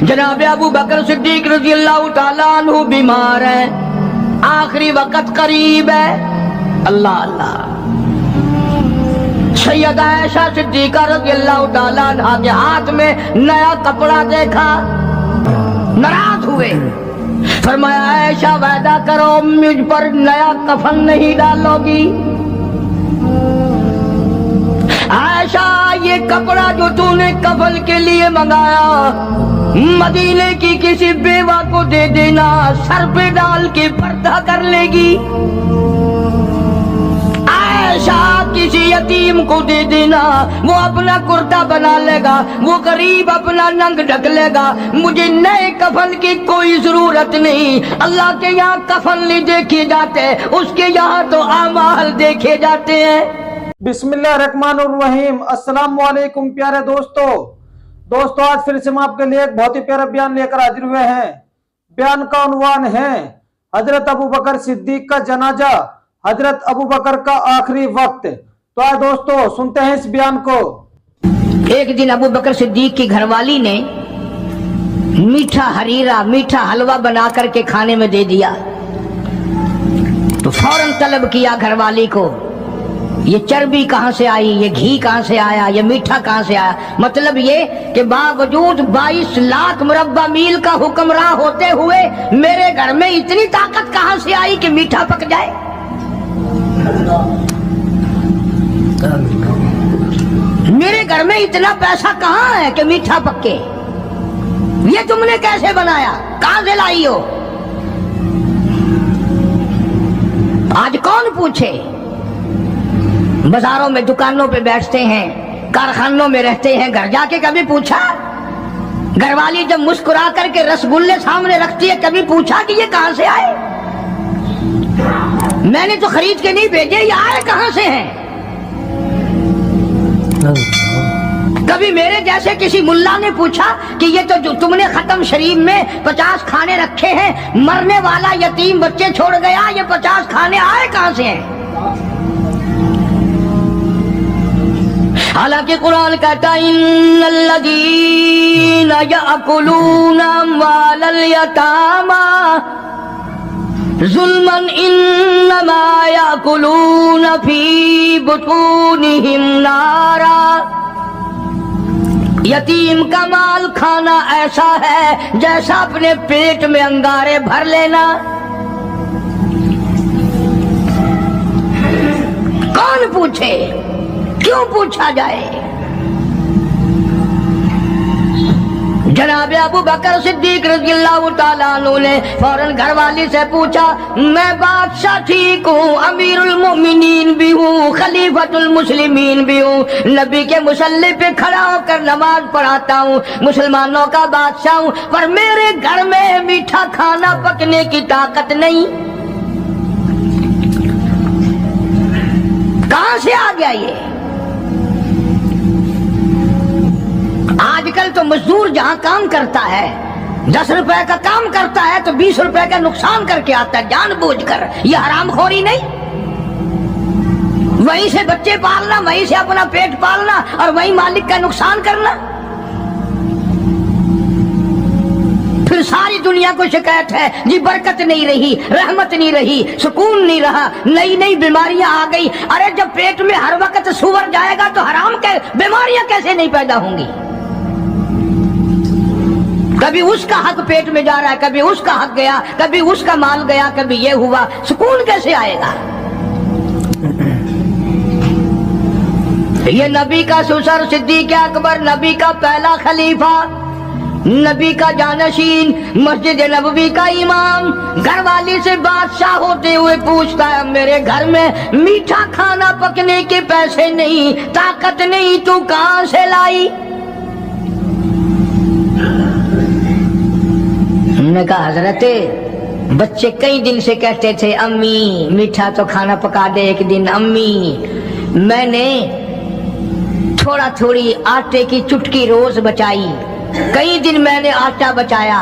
جناب ابو بکر صدیق رضی اللہ تعالیٰ عنہ بیمار ہیں، آخری وقت قریب ہے۔ اللہ اللہ۔ سیدہ عائشہ صدیقہ رضی اللہ تعالیٰ عنہ کے ہاتھ میں نیا کپڑا دیکھا، ناراض ہوئے، فرمایا عائشہ وعدہ کرو مجھ پر نیا کفن نہیں ڈالو گی۔ عائشہ یہ کپڑا جو تو نے کفن کے لیے منگایا مدینے کی کسی بیوہ کو دے دینا، سر پہ ڈال کے پردہ کر لے گی۔ عائشہ کسی یتیم کو دے دینا، وہ اپنا کرتا بنا لے گا، وہ غریب اپنا ننگ ڈھک لے گا، مجھے نئے کفن کی کوئی ضرورت نہیں۔ اللہ کے یہاں کفن نہیں دیکھے جاتے، اس کے یہاں تو اعمال دیکھے جاتے ہیں۔ بسم اللہ الرحمن الرحیم۔ السلام علیکم پیارے دوستو، آج پھر سے ہم آپ کے لیے ایک بہت ہی پیارا بیان لے کر حاضر ہوئے ہیں۔ بیان کا عنوان ہے حضرت ابو بکر صدیق کا جنازہ، حضرت ابو بکر کا آخری وقت۔ تو آج دوستو سنتے ہیں اس بیان کو۔ ایک دن ابو بکر صدیق کی گھر والی نے میٹھا ہریرا، میٹھا حلوہ بنا کر کے کھانے میں دے دیا تو فوراً طلب کیا گھر والی کو، یہ چربی کہاں سے آئی، یہ گھی کہاں سے آیا، یہ میٹھا کہاں سے آیا؟ مطلب یہ کہ باوجود 22 لاکھ مربع میل کا حکمراں ہوتے ہوئے میرے گھر میں اتنی طاقت کہاں سے آئی کہ میٹھا پک جائے؟ میرے گھر میں اتنا پیسہ کہاں ہے کہ میٹھا پکے؟ یہ تم نے کیسے بنایا، کہاں سے لائی ہو؟ آج کون پوچھے؟ بازاروں میں دکانوں پہ بیٹھتے ہیں، کارخانوں میں رہتے ہیں، گھر جا کے کبھی پوچھا؟ گھر والی جب مسکرا کر کے رسگلے سامنے رکھتی ہے کبھی پوچھا کہ یہ کہاں سے آئے؟ میں نے تو خرید کے نہیں بھیجے، یہ آئے کہاں سے ہیں؟ کبھی میرے جیسے کسی ملا نے پوچھا کہ یہ تو جو تم نے ختم شریف میں 50 کھانے رکھے ہیں، مرنے والا یتیم بچے چھوڑ گیا، یہ 50 کھانے آئے کہاں سے ہیں؟ حالانکہ قرآن کہتا ہے ان الذین یأکلون اموال الیتامی ظلما انما یأکلون فی بطونہم نارا۔ یتیم کا مال کھانا ایسا ہے جیسا اپنے پیٹ میں انگارے بھر لینا۔ کون پوچھے؟ کیوں پوچھا جائے؟ جناب ابو بکر صدیق رضی اللہ تعالیٰ عنہ نے فوراً گھر والی سے پوچھا، میں بادشاہ ٹھیک ہوں، امیر المؤمنین بھی ہوں، خلیفۃ المسلمین بھی ہوں، نبی کے مصلی پہ کھڑا ہو کر نماز پڑھاتا ہوں، مسلمانوں کا بادشاہ ہوں، پر میرے گھر میں میٹھا کھانا پکنے کی طاقت نہیں۔ کہاں سے آ گیا یہ؟ آج کل تو مزدور جہاں کام کرتا ہے 10 روپے کا کام کرتا ہے تو 20 روپے کا نقصان کر کے آتا ہے جان بوجھ کر۔ یہ حرام خوری نہیں؟ وہیں سے بچے پالنا، وہیں سے اپنا پیٹ پالنا اور وہیں مالک کا نقصان کرنا۔ پھر ساری دنیا کو شکایت ہے جی برکت نہیں رہی، رحمت نہیں رہی، سکون نہیں رہا، نئی نئی بیماریاں آ گئی۔ ارے جب پیٹ میں ہر وقت سور جائے گا تو حرام کے بیماریاں کیسے نہیں پیدا ہوں گی؟ کبھی اس کا حق پیٹ میں جا رہا ہے، کبھی اس کا حق گیا، کبھی اس کا مال گیا، کبھی یہ ہوا، سکون کیسے آئے گا؟ یہ نبی کا سسر صدیق اکبر، نبی کا پہلا خلیفہ، نبی کا جانشین، مسجد نبوی کا امام، گھر والی سے بادشاہ ہوتے ہوئے پوچھتا ہے میرے گھر میں میٹھا کھانا پکنے کے پیسے نہیں، طاقت نہیں، تو کہاں سے لائی؟ ہم نے کہا حضرت بچے کئی دن سے کہتے تھے امی میٹھا تو کھانا پکا دے ایک دن، امی میں نے تھوڑا تھوڑی آٹے کی چٹکی روز بچائی، کئی دن میں نے آٹا بچایا،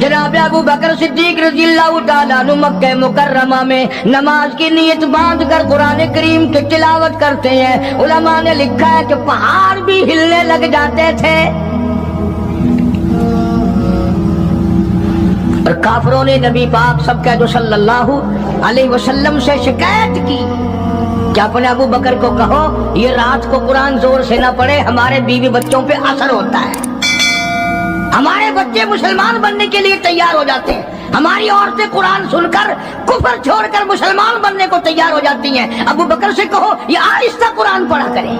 جناب ابو بکر صدیق رضی اللہ تعالیٰ عنہ مکہ مکرمہ میں نماز کی نیت باندھ کر قرآن کریم کی تلاوت کرتے ہیں. علماء نے لکھا ہے کہ پہاڑ بھی ہلنے لگ جاتے تھے. اور کافروں نے نبی پاک سب کہہ دو صلی اللہ علیہ وسلم سے شکایت کی کہ اپنے ابو بکر کو کہو یہ رات کو قرآن زور سے نہ پڑھے، ہمارے بیوی بچوں پہ اثر ہوتا ہے. ہمارے بچے مسلمان بننے کے لیے تیار ہو جاتے ہیں، ہماری عورتیں قرآن سن کر کفر چھوڑ کر مسلمان بننے کو تیار ہو جاتی ہیں. ابو بکر سے کہو یہ آہستہ قرآن پڑھا کرے.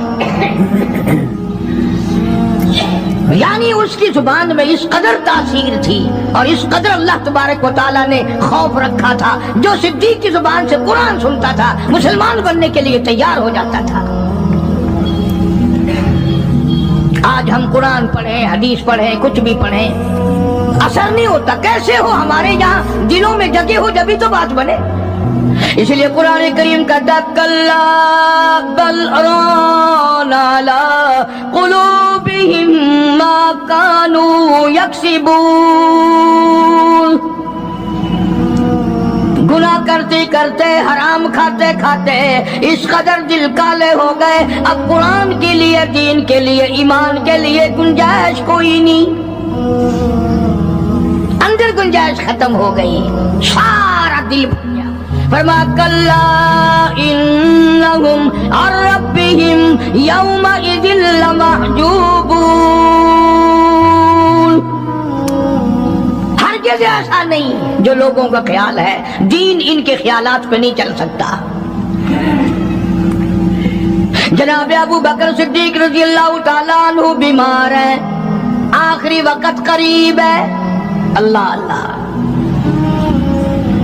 یعنی اس کی زبان میں اس قدر تاثیر تھی اور اس قدر اللہ تبارک و تعالیٰ نے خوف رکھا تھا، جو صدیق کی زبان سے قرآن سنتا تھا مسلمان بننے کے لیے تیار ہو جاتا تھا. آج ہم قرآن پڑھیں، حدیث پڑھیں، کچھ بھی پڑھیں، اثر نہیں ہوتا. کیسے ہو؟ ہمارے یہاں دلوں میں جگہ ہو جبھی تو بات بنے. اس لیے قرآن کریم کا کلا بل ران علی قلوبہم ما کانوا یکسبون. گناہ کرتے کرتے، حرام کھاتے کھاتے اس قدر دل کالے ہو گئے، اب قرآن کے لیے، دین کے لیے، ایمان کے لیے گنجائش کوئی نہیں. اندر گنجائش ختم ہو گئی، سارا دل بھر گیا. فرما کلا انہم عن ربہم یومئذ لمحجوبون. ہرگز ایسا نہیں. جو لوگوں کا خیال ہے دین ان کے خیالات پہ نہیں چل سکتا. جناب ابو بکر صدیق رضی اللہ تعالیٰ عنہ بیمار ہیں، آخری وقت قریب ہے. اللہ اللہ.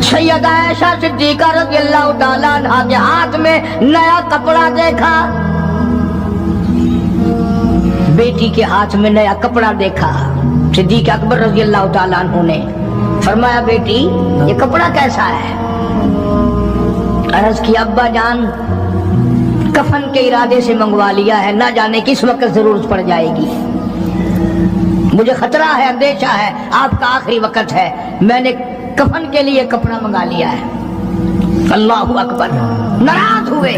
سیدہ عائشہ صدیقہ رضی اللہ تعالیٰ عنہ کے ہاتھ میں نیا کپڑا دیکھا. بیٹی کے ہاتھ میں نیا کپڑا دیکھا. صدیق اکبر رضی اللہ تعالیٰ عنہ نے فرمایا بیٹی یہ کپڑا کیسا ہے؟ عرض کی ابا جان کفن کے ارادے سے منگوا لیا ہے، نہ جانے کس وقت ضرورت پڑ جائے گی. مجھے خطرہ ہے، اندیشہ ہے، آپ کا آخری وقت ہے، میں نے کفن کے لیے کپڑا منگا لیا ہے. اللہ اکبر. ناراض ہوئے.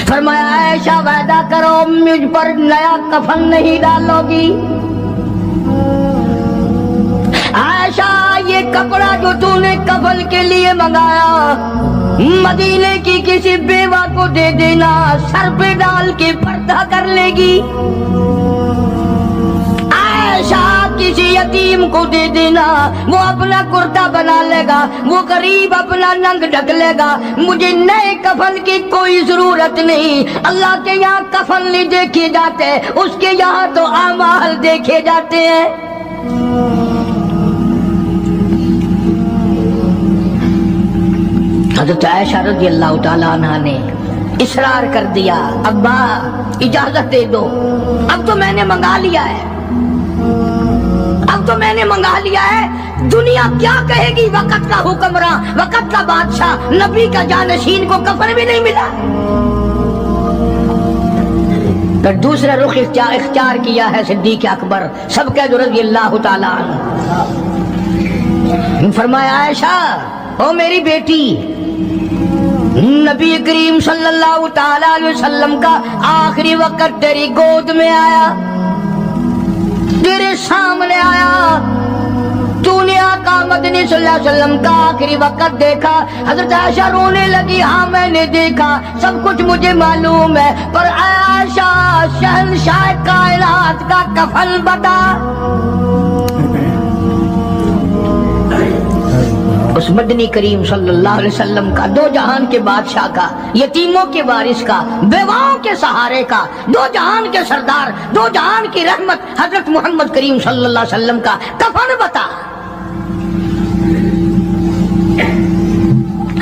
فرمایا عائشہ وعدہ کرو مجھ پر نیا کفن نہیں ڈالو گی. عائشہ یہ کپڑا جو تو نے کفن کے لیے منگایا مدینے کی کسی بیوہ کو دے دینا، سر پہ ڈال کے پردہ کر لے گی. عائشہ کسی یتیم کو دے دینا، وہ اپنا کرتا بنا لے گا، وہ غریب اپنا ننگ ڈھک لے گا. مجھے نئے کفن کی کوئی ضرورت نہیں. اللہ کے یہاں کفن نہیں دیکھے جاتے، اس کے یہاں تو اعمال دیکھے جاتے ہیں. حضرت عائشہ رضی اللہ تعالیٰ عنہ نے اصرار کر دیا، ابا اجازت دے دو، اب تو میں نے منگا لیا ہے، اب تو میں نے منگا لیا ہے. دنیا کیا کہے گی؟ وقت کا حکمراں، وقت کا بادشاہ، نبی کا جانشین کو کفن بھی نہیں ملا. پھر دوسرا رخ اختیار کیا ہے صدیق اکبر سب کے رضی اللہ تعالیٰ عنہ. فرمایا عائشہ او میری بیٹی، نبی کریم صلی اللہ تعالی علیہ وسلم کا آخری وقت تیری گود میں آیا، تیرے سامنے آیا، تو نے آقا مدنی صلی اللہ علیہ وسلم کا آخری وقت دیکھا. حضرت عائشہ رونے لگی، ہاں میں نے دیکھا، سب کچھ مجھے معلوم ہے، پر عائشہ شہنشاہ کائنات کا کفن بتا. اس مدنی کریم صلی اللہ علیہ وسلم کا، دو جہان کے بادشاہ کا، یتیموں کے وارث کا، بیواؤں کے سہارے کا، دو جہان کے سردار، دو جہان کی رحمت حضرت محمد کریم صلی اللہ علیہ وسلم کا کفن بتا.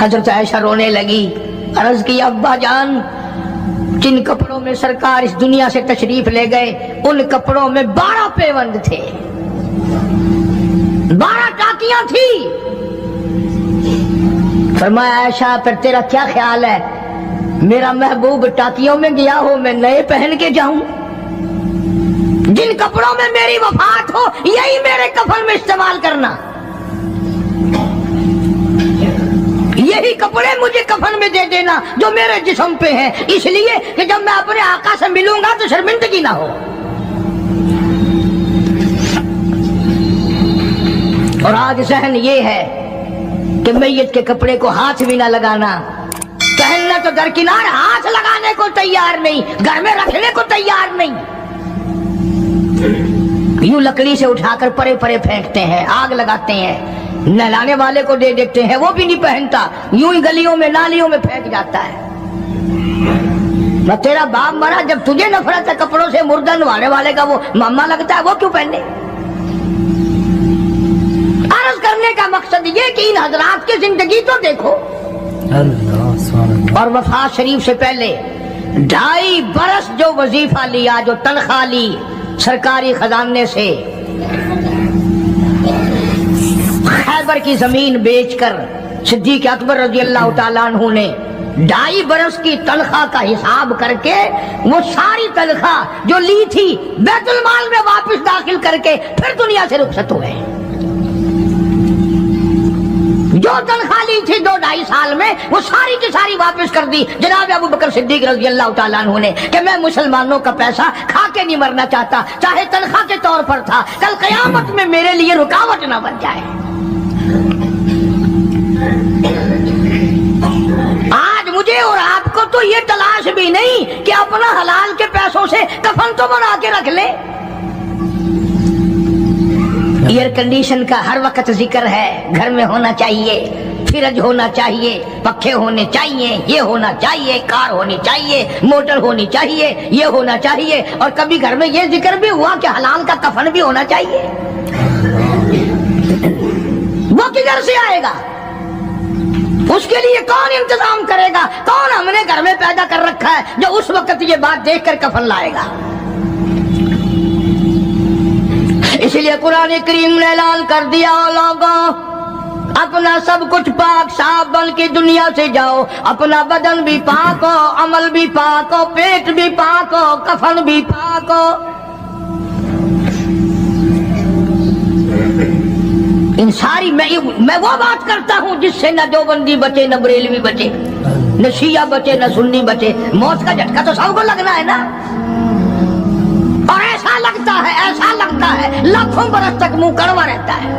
حضرت عائشہ رونے لگی، عرض کی ابا جان جن کپڑوں میں سرکار اس دنیا سے تشریف لے گئے ان کپڑوں میں 12 پیوند تھے، 12 ٹاکیاں تھی. فرمایا عائشہ پھر تیرا کیا خیال ہے میرا محبوب ٹاکیوں میں گیا ہو میں نئے پہن کے جاؤں؟ جن کپڑوں میں میری وفات ہو یہی میرے کفن میں استعمال کرنا، یہی کپڑے مجھے کفن میں دے دینا جو میرے جسم پہ ہیں، اس لیے کہ جب میں اپنے آقا سے ملوں گا تو شرمندگی نہ ہو۔ اور آج ذہن یہ ہے کہ میت کے کپڑے کو ہاتھ بھی نہ لگانا، پہننا تو درکنار، ہاتھ لگانے کو تیار نہیں، گھر میں رکھنے کو تیار نہیں، یوں لکڑی سے اٹھا کر پرے پرے پھینکتے ہیں، آگ لگاتے ہیں، نہلانے والے کو دے دیتے ہیں، وہ بھی نہیں پہنتا، یوں ہی گلیوں میں نالیوں میں پھینک جاتا ہے۔ نہ تیرا باپ مرا، جب تجھے نفرت ہے کپڑوں سے، مردہ نوانے والے کا وہ ماما لگتا ہے، وہ کیوں پہنے؟ عرض کرنے کا مقصد یہ کہ ان حضرات کی زندگی تو دیکھو، اور وفات شریف سے پہلے 2.5 برس جو وظیفہ لیا، جو تنخواہ لی سرکاری خزانے سے، خیبر کی زمین بیچ کر صدیق اکبر رضی اللہ تعالیٰ عنہ نے 2.5 برس کی تنخواہ کا حساب کر کے وہ ساری تنخواہ جو لی تھی بیت المال میں واپس داخل کر کے پھر دنیا سے رخصت ہوئے۔ جو تنخواہ لی تھی 2-2.5 سال میں وہ ساری کی ساری واپس کر دی جناب ابو بکر صدیق رضی اللہ تعالیٰ عنہ نے، کہ میں مسلمانوں کا پیسہ کھا کے نہیں مرنا چاہتا، چاہے تنخواہ کے طور پر تھا، کل قیامت میں میرے لیے رکاوٹ نہ بن جائے۔ آج مجھے اور آپ کو تو یہ تلاش بھی نہیں کہ اپنا حلال کے پیسوں سے کفن تو بنا کے رکھ لیں۔ ایئر کنڈیشن کا ہر وقت ذکر ہے، گھر میں ہونا چاہیے، فریج ہونا چاہیے، پکھے ہونے چاہیے، یہ ہونا چاہیے، کار ہونی چاہیے، موٹر ہونی چاہیے، یہ ہونا چاہیے، اور کبھی گھر میں یہ ذکر بھی ہوا کہ حلال کا کفن بھی ہونا چاہیے۔ وہ کدھر سے آئے گا؟ اس کے لیے کون انتظام کرے گا؟ کون ہم نے گھر میں پیدا کر رکھا ہے جو اس وقت یہ بات دیکھ کر کفن لائے گا؟ اس لیے قرآن کریم نے اعلان کر دیا، لوگوں اپنا سب کچھ پاک صاف بن کے دنیا سے جاؤ، اپنا بدن بھی پاک ہو، عمل بھی پاک ہو، پیٹ بھی پاک ہو، کفن بھی پاک ہو۔ ان ساری میں وہ بات کرتا ہوں جس سے نہ دیوبندی بچے، نہ بریلوی بچے، نہ شیعہ بچے، نہ سنی بچے۔ موت کا جھٹکا تو سب کو لگنا ہے نا، اور ایسا لگتا ہے لاکھوں برس تک منہ کڑوا رہتا ہے۔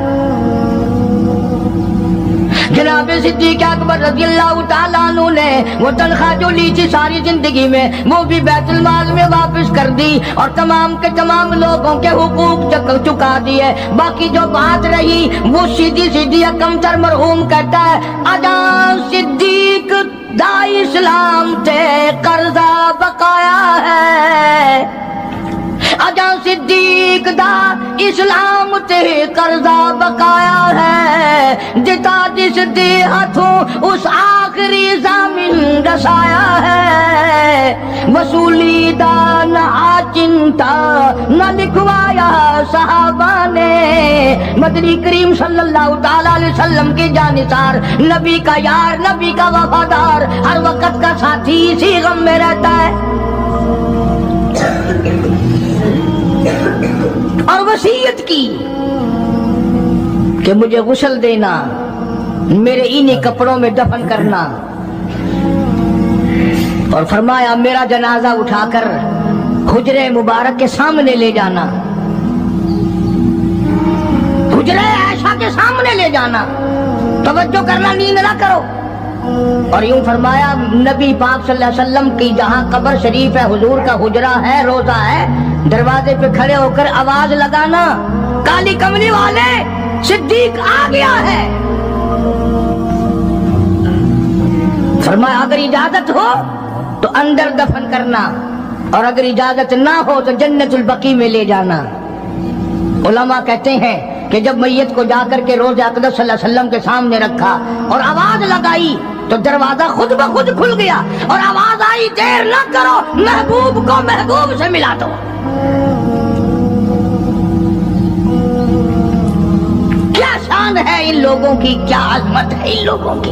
جناب صدیق اکبر رضی اللہ تعالیٰ عنہ نے وہ تنخواہ جو لی تھی ساری زندگی میں وہ بھی بیت المال میں واپس کر دی، اور تمام کے تمام لوگوں کے حقوق چکا دیے۔ باقی جو بات رہی وہ سیدھی کمتر مرحوم کہتا ہے، ادا صدیق دا اسلام تے قرضہ بقایا ہے، اجا صدیق دا اسلام تے قرضہ بقایا ہے، جتا جس دے ہاتھوں اس آخری زمین رسایا ہے، وصولی دا نہ چنتا نہ لکھوایا صحابہ نے، مدنی کریم صلی اللہ تعالی علیہ وسلم کی جانثار، نبی کا یار، نبی کا وفادار، ہر وقت کا ساتھی، اسی غم میں رہتا ہے۔ اور وصیت کی کہ مجھے غسل دینا، میرے انہی کپڑوں میں دفن کرنا، اور فرمایا میرا جنازہ اٹھا کر حجرے مبارک کے سامنے لے جانا، حجرے عائشہ کے سامنے لے جانا، توجہ کرنا، نیند نہ کرو۔ اور یوں فرمایا نبی پاک صلی اللہ علیہ وسلم کی جہاں قبر شریف ہے، حضور کا حجرہ ہے، روضہ ہے، دروازے پہ کھڑے ہو کر آواز لگانا، کالی کملی والے صدیق آ گیا ہے۔ فرمایا اگر اجازت ہو تو اندر دفن کرنا، اور اگر اجازت نہ ہو تو جنت البقیع میں لے جانا۔ علماء کہتے ہیں کہ جب میت کو جا کر کے روضہ اقدس صلی اللہ علیہ وسلم کے سامنے رکھا اور آواز لگائی تو دروازہ خود بخود کھل گیا، اور آواز آئی دیر نہ کرو، محبوب کو محبوب سے ملا دو۔ کیا شان ہے ان لوگوں کی، کیا عظمت ہے ان لوگوں کی۔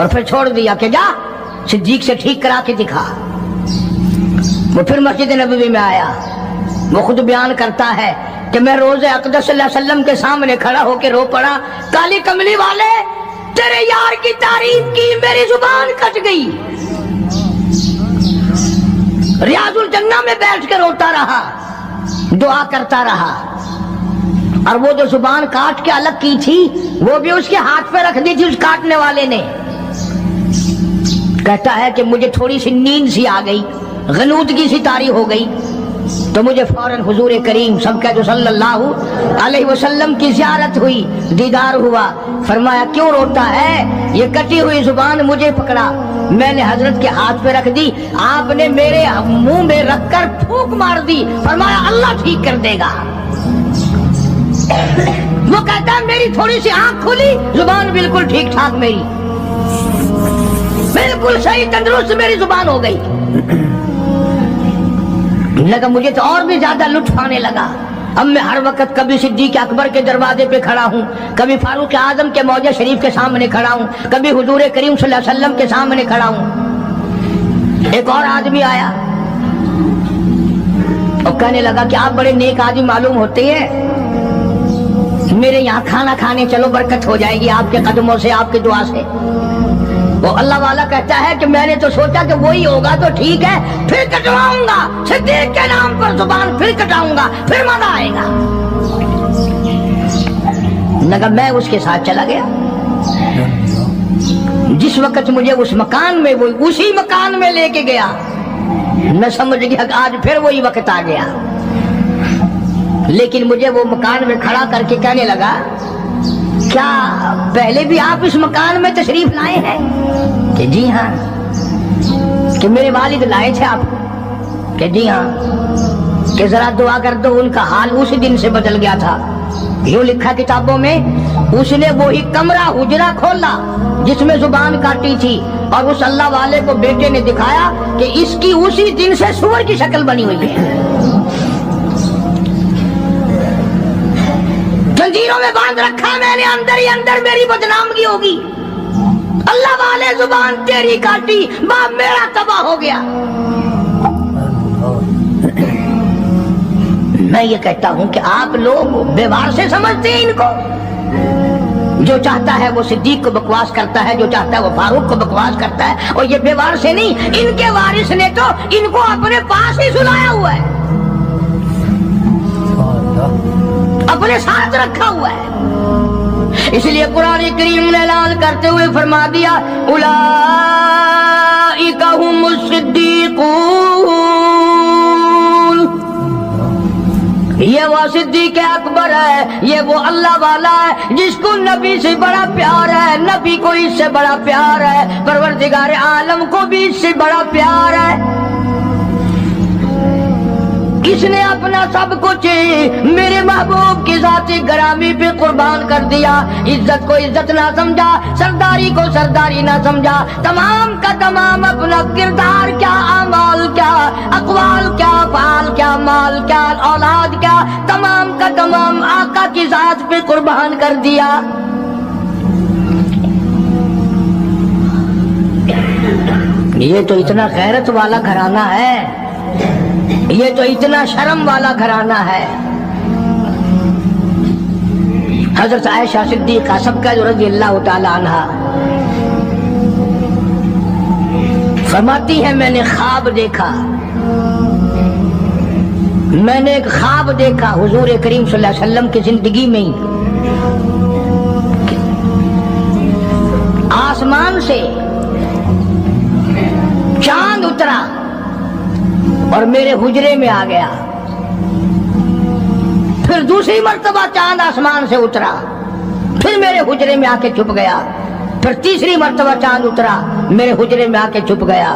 اور پھر چھوڑ دیا کہ جا صدیق سے ٹھیک کرا کے دکھا۔ وہ پھر مسجد نبوی میں آیا، وہ خود بیان کرتا ہے کہ میں روز اقدس صلی اللہ علیہ وسلم کے سامنے کھڑا ہو کے رو پڑا، کالی کملی والے تیرے یار کی تعریف کی میری زبان کٹ گئی۔ ریاض الجنہ میں بیٹھ کے روتا رہا، دعا کرتا رہا، اور وہ جو زبان کاٹ کے الگ کی تھی وہ بھی اس کے ہاتھ پہ رکھ دی تھی اس کاٹنے والے نے۔ کہتا ہے کہ مجھے تھوڑی سی نیند سی آ گئی، غنودگی سی طاری ہو گئی، تو مجھے فوراً حضور کریم صلی اللہ علیہ وسلم کی زیارت ہوئی، دیدار ہوا۔ فرمایا کیوں روتا ہے؟ یہ کٹی ہوئی زبان مجھے پکڑا، میں نے حضرت کے ہاتھ پہ رکھ دی، آپ نے میرے منہ میں رکھ کر پھونک مار دی، فرمایا اللہ ٹھیک کر دے گا۔ وہ کہتا ہے میری تھوڑی سی آنکھ کھلی، زبان بالکل ٹھیک ٹھاک، میری بالکل صحیح تندرست میری زبان ہو گئی۔ لگا مجھے تو اور بھی زیادہ لطف آنے لگا، اب میں ہر وقت کبھی صدیق اکبر کے دروازے پہ کھڑا ہوں، کبھی فاروق اعظم کے موضع شریف کے سامنے کھڑا ہوں، کبھی حضور کریم صلی اللہ علیہ وسلم کے سامنے کھڑا ہوں۔ ایک اور آدمی آیا اور کہنے لگا کہ آپ بڑے نیک آدمی معلوم ہوتے ہیں، میرے یہاں کھانا کھانے چلو، برکت ہو جائے گی آپ کے قدموں سے، آپ کی دعا سے۔ وہ اللہ والا کہتا ہے کہ میں نے تو سوچا کہ وہی ہوگا تو ٹھیک ہے، پھر کٹواؤں گا صدیق کے نام پر زبان، پھر کٹاؤں گا، پھر مزہ آئے گا۔ لگا میں اس کے ساتھ چلا گیا، جس وقت مجھے اس مکان میں، وہ اسی مکان میں لے کے گیا، میں سمجھ گیا کہ آج پھر وہی وقت آ گیا۔ لیکن مجھے وہ مکان میں کھڑا کر کے کہنے لگا کیا پہلے بھی آپ اس مکان میں تشریف لائے ہیں؟ کہ جی ہاں۔ کہ میرے والد لائے تھے آپ؟ کہ جی ہاں۔ کہ ذرا دعا کر دو، ان کا حال اسی دن سے بدل گیا تھا۔ یوں لکھا کتابوں میں، اس نے وہی کمرہ حجرہ کھولا جس میں زبان کاٹی تھی، اور اس اللہ والے کو بیٹے نے دکھایا کہ اس کی اسی دن سے سور کی شکل بنی ہوئی ہے، زنجیروں میں باندھ رکھا میں نے، اندر ہی اندر میری بدنامگی ہوگی۔ اللہ والے زبان تیری کاٹی، باپ میرا تباہ ہو گیا۔ میں یہ کہتا ہوں کہ آپ لوگ بیوار سے سمجھتے ہیں ان کو، جو چاہتا ہے وہ صدیق کو بکواس کرتا ہے، جو چاہتا ہے وہ فاروق کو بکواس کرتا ہے، اور یہ بیوار سے نہیں، ان کے وارث نے تو ان کو اپنے پاس ہی سلایا ہوا ہے، اپنے ساتھ رکھا ہوا ہے۔ اس لیے قرآن کریم نے اعلان کرتے ہوئے فرما دیا اولئک هم الصدیقون، یہ وہ صدیق اکبر ہے، یہ وہ اللہ والا ہے جس کو نبی سے بڑا پیار ہے، نبی کو اس سے بڑا پیار ہے، پروردگار عالم کو بھی اس سے بڑا پیار ہے۔ کس نے اپنا سب کچھ میرے محبوب کی ذات گرامی پہ قربان کر دیا، عزت کو عزت نہ سمجھا، سرداری کو سرداری نہ سمجھا، تمام کا تمام اپنا کردار کیا، اعمال کیا، اقوال کیا، افعال کیا، مال کیا، اولاد کیا، تمام کا تمام آقا کی ذات پہ قربان کر دیا۔ یہ تو اتنا غیرت والا گھرانہ ہے، یہ تو اتنا شرم والا گھرانہ ہے۔ حضرت عائشہ صدیقہ سبقہ رضی اللہ تعالی عنہا فرماتی ہے میں نے خواب دیکھا، میں نے ایک خواب دیکھا حضور کریم صلی اللہ علیہ وسلم کی زندگی میں ہی، آسمان سے چاند اترا اور میرے حجرے میں آ گیا، پھر دوسری مرتبہ چاند آسمان سے اترا، پھر میرے حجرے میں آ کے چھپ گیا، پھر تیسری مرتبہ چاند اترا میرے حجرے میں آ کے چھپ گیا۔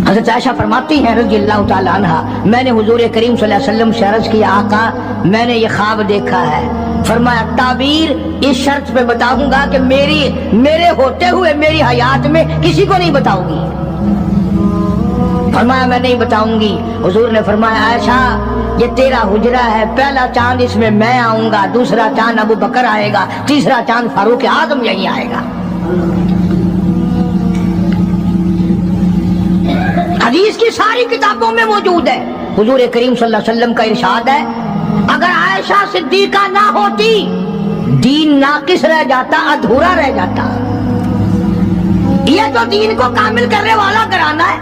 حضرت عائشہ فرماتی ہیں رضی اللہ تعالی عنہا، میں نے حضور کریم صلی اللہ علیہ وسلم سے عرض کیا آقا میں نے یہ خواب دیکھا ہے، فرمایا تعبیر اس شرط پہ بتاؤں گا کہ میرے ہوتے ہوئے میری حیات میں کسی کو نہیں بتاؤں گی۔ فرمایا میں نہیں بتاؤں گی۔ حضور نے فرمایا عائشہ یہ تیرا حجرہ ہے، پہلا چاند اس میں میں آؤں گا، دوسرا چاند ابو بکر آئے گا، تیسرا چاند فاروق اعظم یہی آئے گا۔ حدیث کی ساری کتابوں میں موجود ہے. حضور کریم صلی اللہ علیہ وسلم کا ارشاد ہے اگر عائشہ صدیقہ نہ ہوتی دین ناقص رہ جاتا, ادھورا رہ جاتا. یہ تو دین کو کامل کرنے والا گھرانہ ہے.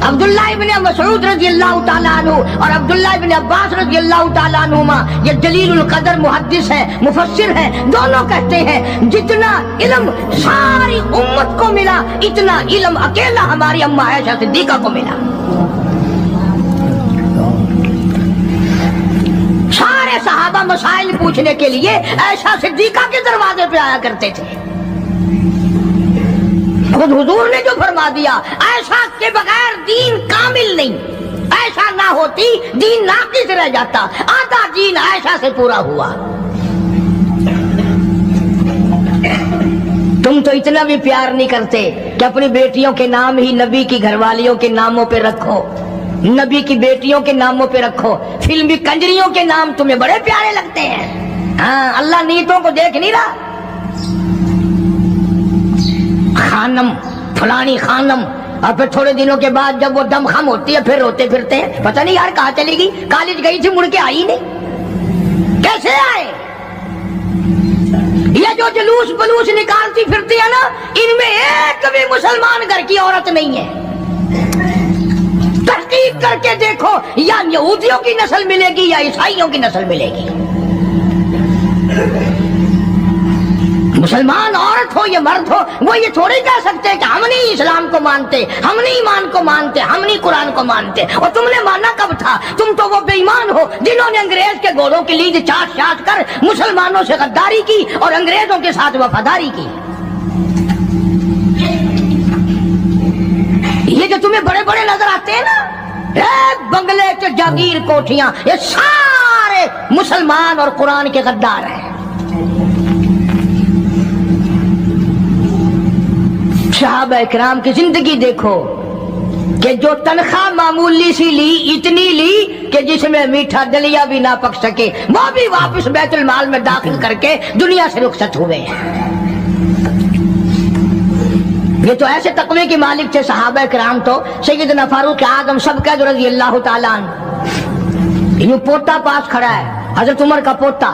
عبداللہ ابن مسعود رضی اللہ تعالیٰ عنہ اور عبداللہ ابن عباس رضی اللہ تعالیٰ عنہما یہ جلیل القدر محدث ہیں, مفسر ہیں, دونوں کہتے ہیں جتنا علم ساری امت کو ملا اتنا علم اکیلا ہماری اماں عائشہ صدیقہ کو ملا. سارے صحابہ مسائل پوچھنے کے لیے عائشہ صدیقہ کے دروازے پہ آیا کرتے تھے. خود حضور نے جو فرما دیا عائشہ کے بغیر دین کامل نہیں, عائشہ نہ ہوتی دین ناقص رہ جاتا, آدھا دین عائشہ سے پورا ہوا. تم تو اتنا بھی پیار نہیں کرتے کہ اپنی بیٹیوں کے نام ہی نبی کی گھر والیوں کے ناموں پہ رکھو, نبی کی بیٹیوں کے ناموں پہ رکھو. فلمی کنجریوں کے نام تمہیں بڑے پیارے لگتے ہیں. ہاں, اللہ نیتوں کو دیکھ نہیں رہا. خانم, فلانی خانم, اور پھر تھوڑے دنوں کے بعد جب وہ دم خم ہوتی ہے پھر روتے پھرتے ہیں پتہ نہیں یار کہاں چلے گی, کالج گئی تھی مڑ کے آئی نہیں, کیسے آئے. یہ جو جلوس بلوس نکالتی پھرتی ہے نا ان میں ایک بھی مسلمان گھر کی عورت نہیں ہے. تحقیق کر کے دیکھو یا یہودیوں کی نسل ملے گی یا عیسائیوں کی نسل ملے گی. مسلمان عورت ہو یا مرد ہو وہ یہ تھوڑی کہہ سکتے کہ ہم نہیں اسلام کو مانتے, ہم نہیں ایمان کو مانتے, ہم نہیں قرآن کو مانتے. اور تم نے مانا کب تھا؟ تم تو وہ بے ایمان ہو جنہوں نے انگریز کے گھوڑوں کی لیج چاٹ چاٹ کر مسلمانوں سے غداری کی اور انگریزوں کے ساتھ وفاداری کی. یہ جو تمہیں بڑے بڑے نظر آتے ہیں نا بنگلے کے جاگیر کوٹھیاں, یہ سارے مسلمان اور قرآن کے غدار ہیں. صحابہ اکرام کی زندگی دیکھو کہ جو تنخواہ معمولی سی لی, اتنی لی کہ جس میں میٹھا دلیا بھی نہ پک سکے, وہ بھی واپس بیت المال میں داخل کر کے دنیا سے رخصت ہوئے. یہ تو ایسے تقوی کے مالک تھے صحابہ اکرام. تو سیدنا فاروق اعظم سب کا رضی اللہ تعالیٰ عنہ, یوں پوتا پاس کھڑا ہے, حضرت عمر کا پوتا.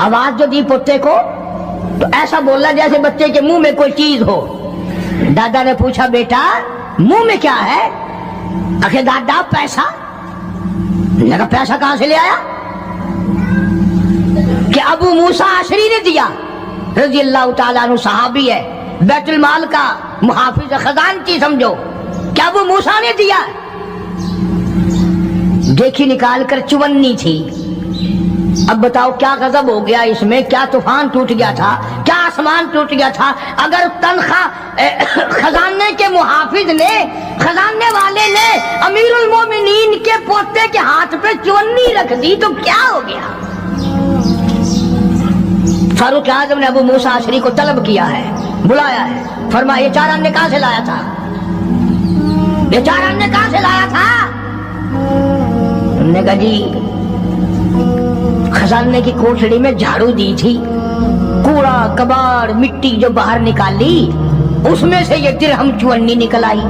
آواز جو دی پوتے کو تو ایسا بولا جیسے بچے کے منہ میں کوئی چیز ہو. دادا نے پوچھا بیٹا منہ میں کیا ہے؟ آخر دادا پیسہ. نے کہا پیسہ کہاں سے لے آیا؟ کہ ابو موسیٰ عشری نے دیا, رضی اللہ تعالیٰ عنہ صحابی ہے, بیت المال کا محافظ خزانچی سمجھو. کیا ابو موسیٰ نے دیا؟ دیکھی نکال کر 54 تھی. اب بتاؤ کیا غضب ہو گیا اس میں, کیا طوفان ٹوٹ گیا تھا, کیا آسمان ٹوٹ گیا تھا. اگر تنخواہ خزانے کے محافظ نے, خزانے والے نے امیر المومنین کے پوتے کے ہاتھ پہ 54 رکھ دی تو کیا ہو گیا. فاروق اعظم نے ابو موسیٰ عشری کو طلب کیا ہے, بلایا ہے, فرمایا یہ 4 آنے کہاں سے لایا تھا, یہ 4 آنے کہاں سے لایا تھا. انہوں نے کہا جی خزانے کی کوٹڑی میں جھاڑو دی تھی, کوڑا کباڑ مٹی جو باہر نکالی اس میں سے یہ درہم 54 نکل آئی.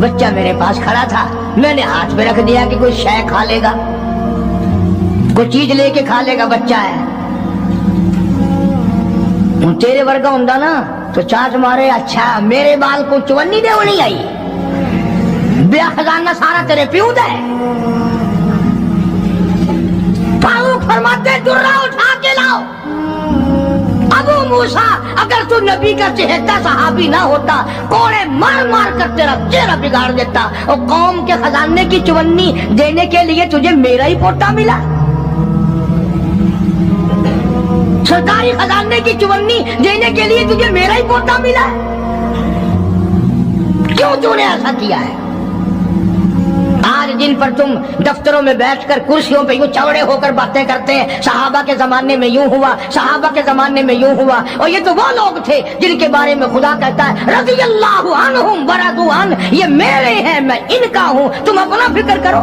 بچہ میرے پاس کھڑا تھا, میں نے ہاتھ میں رکھ دیا کہ کوئی شے کھا لے گا, کوئی چیز لے کے کھا لے گا, بچہ ہے. تیرے ورگا ہوں نا تو چاٹ مارے, اچھا میرے بال کو 54 دے نہیں آئی, بیا خزانہ سارا تیرے پیو دے. فاروق فرماتے درہ اٹھا کے لاؤ. ابو موسیٰ اگر تو نبی کا چہتا صحابی نہ ہوتا کوڑے مار مار کر تیرا چہرہ بگاڑ دیتا. اور قوم کے خزانے کی 54 دینے کے لیے تجھے میرا ہی پوتا ملا, سرکاری خزانے کی 54 دینے کے لیے تجھے میرا ہی پوتا ملا. کیوں تو نے ایسا کیا ہے؟ آج جن پر تم دفتروں میں بیٹھ کر کرسیوں پہ یوں چوڑے ہو کر باتیں کرتے ہیں, صحابہ کے زمانے میں یوں ہوا, صحابہ کے زمانے میں یوں ہوا. اور یہ تو وہ لوگ تھے جن کے بارے میں خدا کہتا ہے رضی اللہ عنہم ورضوا عنہ, یہ میرے ہیں میں ان کا ہوں, تم اپنا فکر کرو.